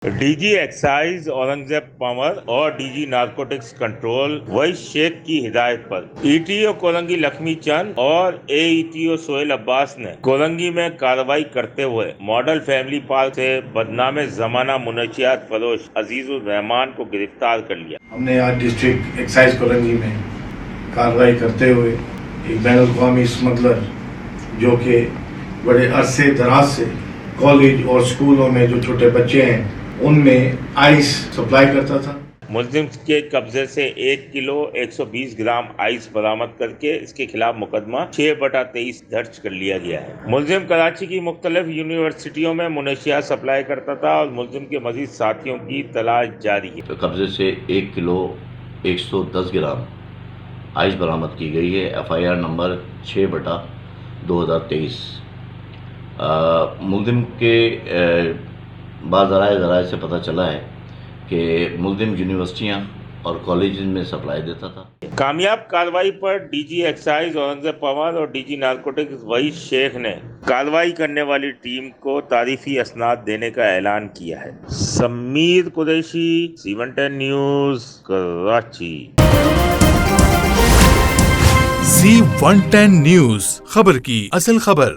D G excise Aurangzeb Panwar اور D G narcotics control Waheed Sheikh کی ہدایت پر ای ٹی او کولنگی لکشمی چند اور اے ای ٹی او سہیل عباس نے کولنگی میں کارروائی کرتے ہوئے ماڈل فیملی پارک سے بدنام زمانہ منشیات فروش عزیز الرحمان کو گرفتار کر لیا۔ ہم نے آج ڈسٹرکٹ ایکسائز کولنگی میں کارروائی کرتے ہوئے ایک بین الاقوامی اسمگلر جو کہ بڑے عرصے دراز سے کالج اور اسکولوں میں جو چھوٹے بچے ہیں ان میں آئس سپلائی کرتا تھا۔ ملزم کے قبضے سے 1 کلو 120 گرام آئس برآمد کر کے اس کے خلاف مقدمہ 6/23 درج کر لیا گیا ہے۔ ملزم کراچی کی مختلف یونیورسٹیوں میں منشیات سپلائی کرتا تھا اور ملزم کے مزید ساتھیوں کی تلاش جاری ہے۔ قبضے سے 1 کلو 110 گرام آئس برآمد کی گئی ہے۔ FIR number 6/2023۔ ملزم کے بعض ذرائع سے پتہ چلا ہے کہ ملزم یونیورسٹیاں اور کالجز میں سپلائی دیتا تھا۔ کامیاب کارروائی پر D G excise Aurangzeb Panwar اور ڈی جی نارکوٹکس وحید شیخ نے کارروائی کرنے والی ٹیم کو تعریفی اسناد دینے کا اعلان کیا ہے۔ Sameer Qureshi, C110 news, Karachi. C110 news, خبر کی اصل خبر۔